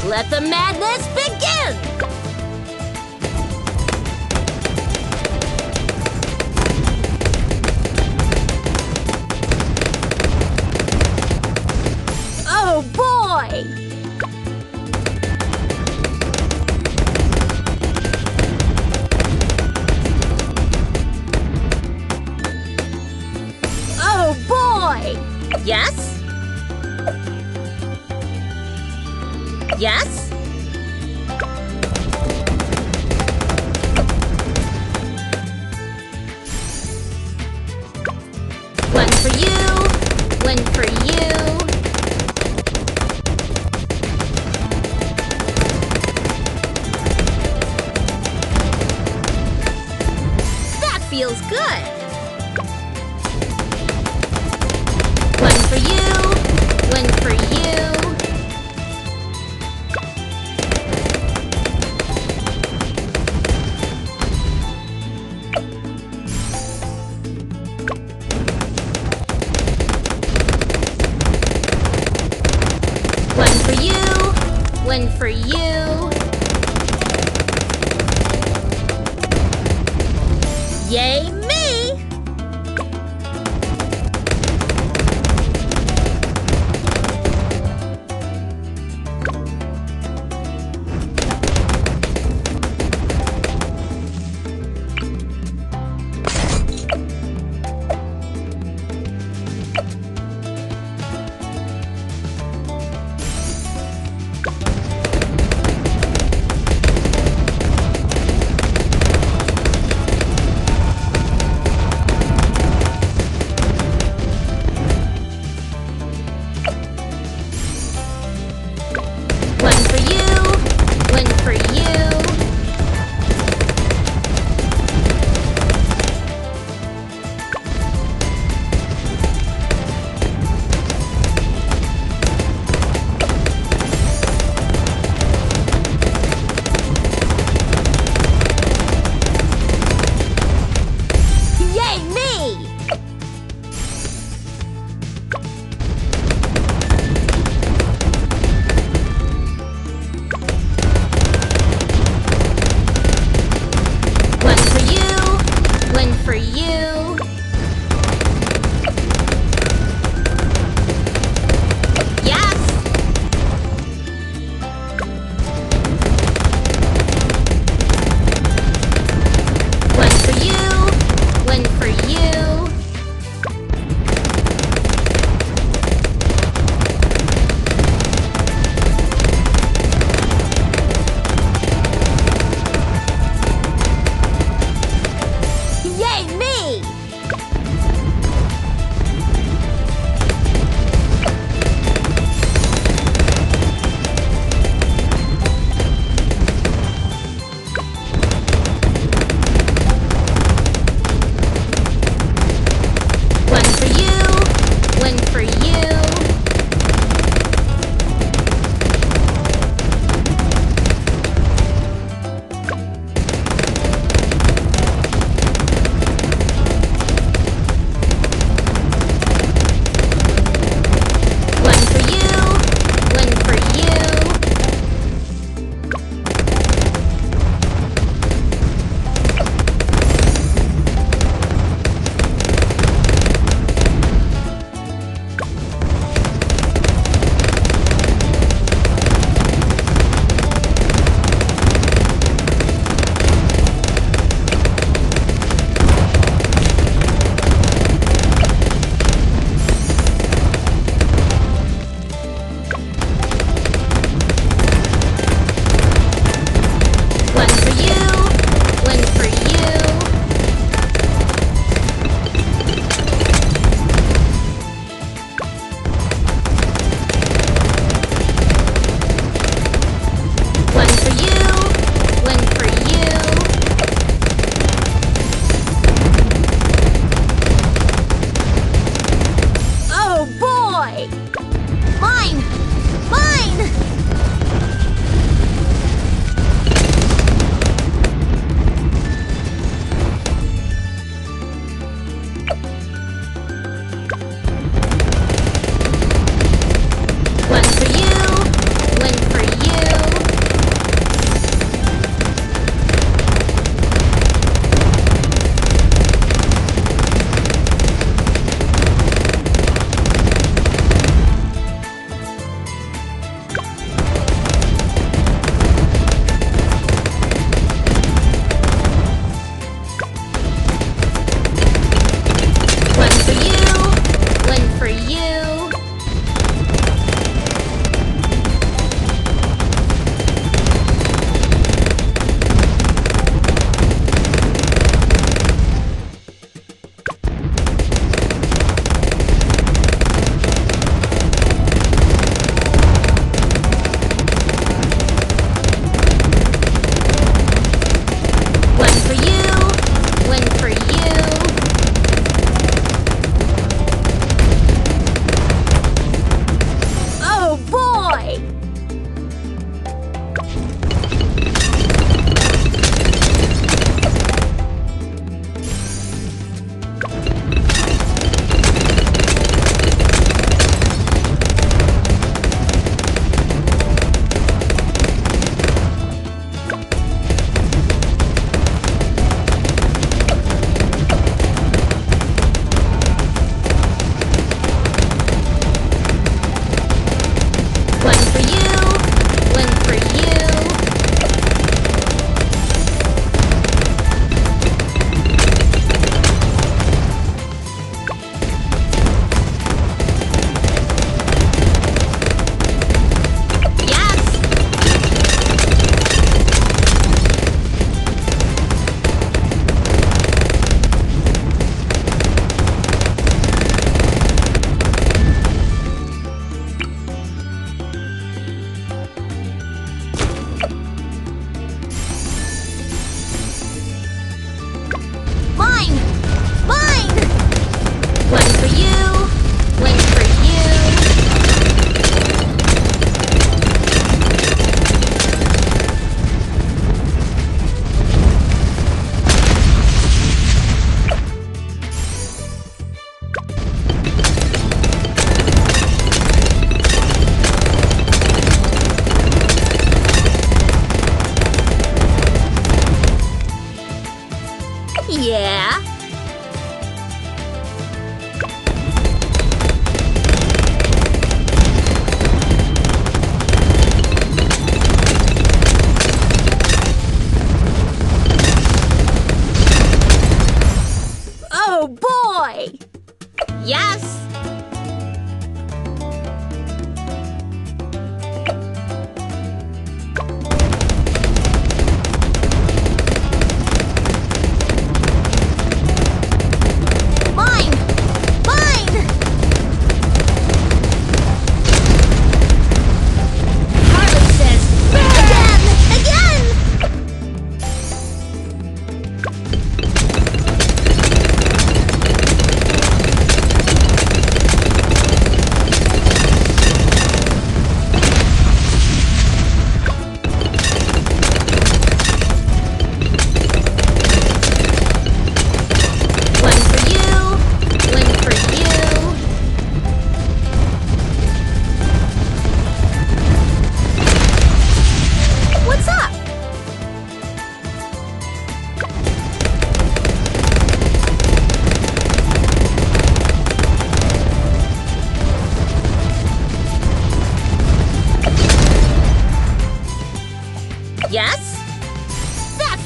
Let the madness begin! Oh boy! Oh boy! Yes? Yes? One for you, one for you. That feels good. One for you, one for you. One for you, one for you. Yay me! One for you, one for you. Yay me! One for you, one for you. Yes! One for you, one for you. Yay me! One for you, one for you. One for you, one for you. One for you, one for you. One for you, one for you. Oh boy! Mine! Mine! One for you, one for you.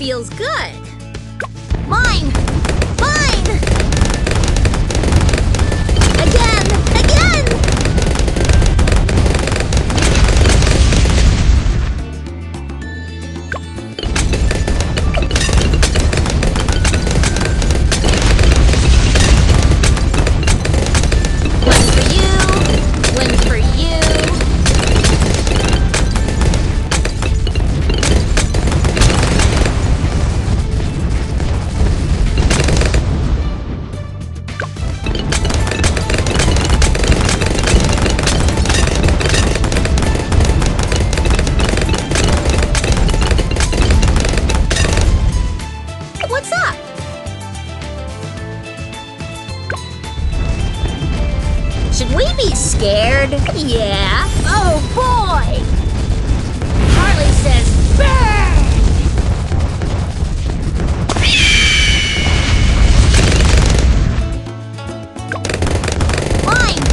feels good. Mine! Mine! Again! Again! One for you! One for you! What's up? Should we be scared? Yeah. Oh boy! Harley says burn! Mine!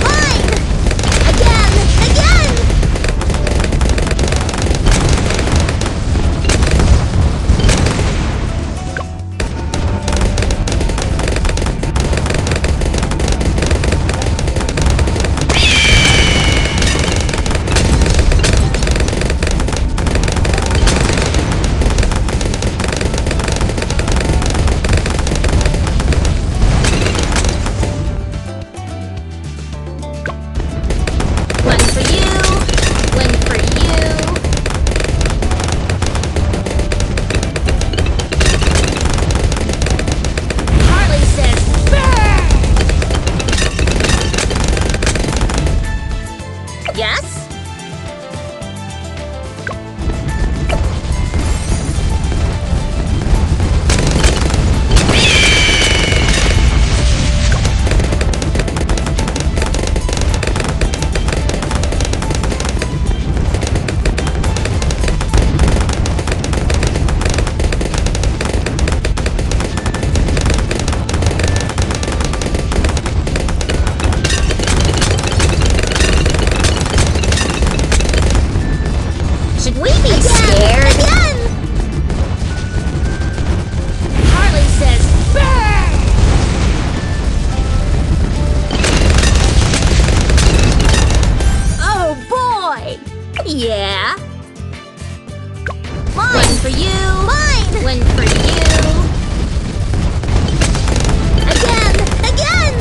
Mine! Again! Again! One for you, one for you. Harley says burn! Yes? Should we be scared? Again! Harley says burn! Oh boy! Yeah. Mine! One for you! Mine! One for you! Again! Again!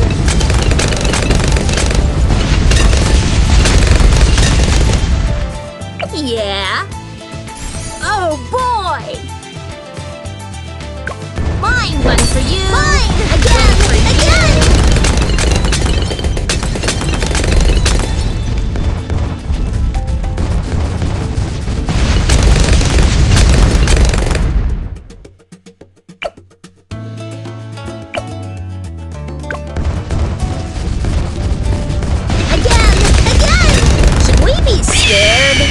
Yeah. Oh boy! Mine! One for you! Mine! Again! One for again! Again! Again! Should we be scared?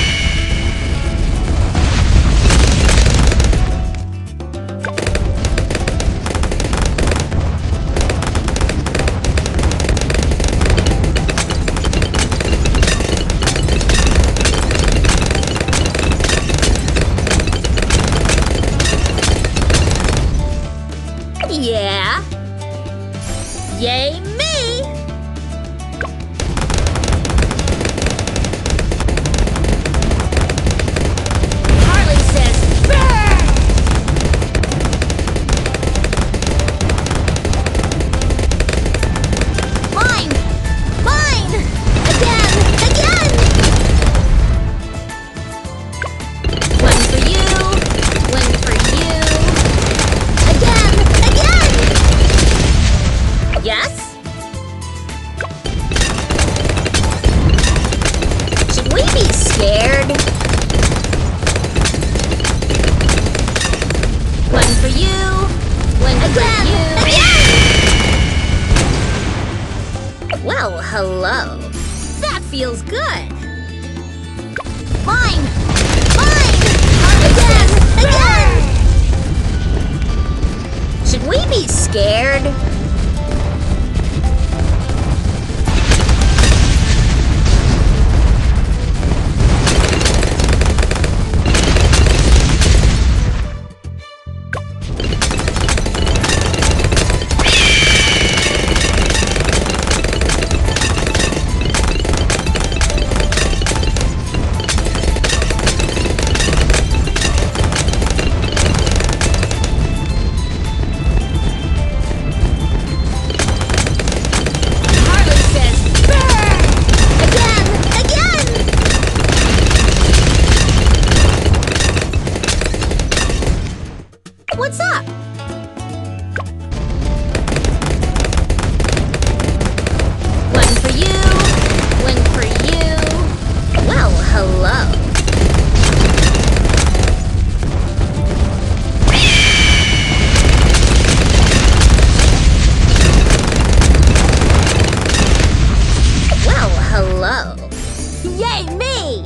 Yeah. Yay me! Harley says burn! Mine! Mine! Again! Again! One for you! One for you! Again! Again! Yes? Should we be scared? One for you, one again, for you. Again! Well, hello. That feels good. Mine! Mine! Again! Again! Should we be scared? low. Yay, me!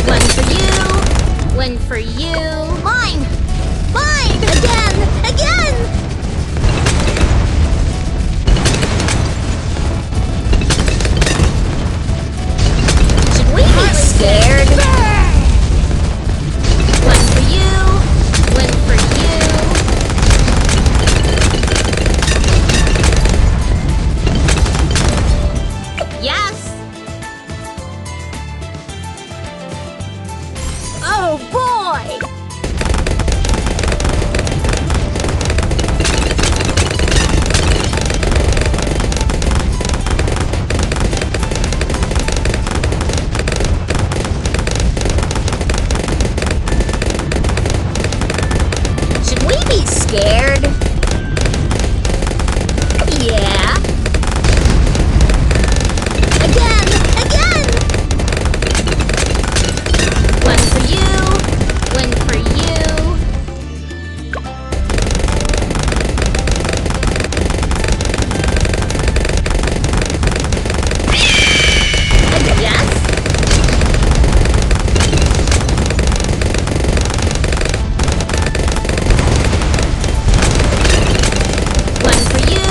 One for you. One for you. Mine! Mine! Again! Again! Should we be scared? One for you. One for you. Yes! Oh boy! Should we be scared? Yeah. Again! Again! One for you. One for you. Yes? One for you.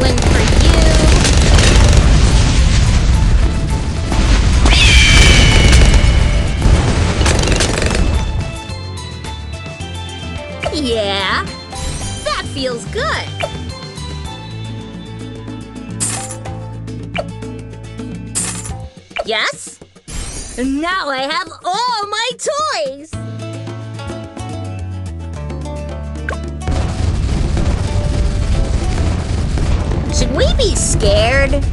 One for you. Yeah, that feels good. Yes? Now I have all my toys! Should we be scared?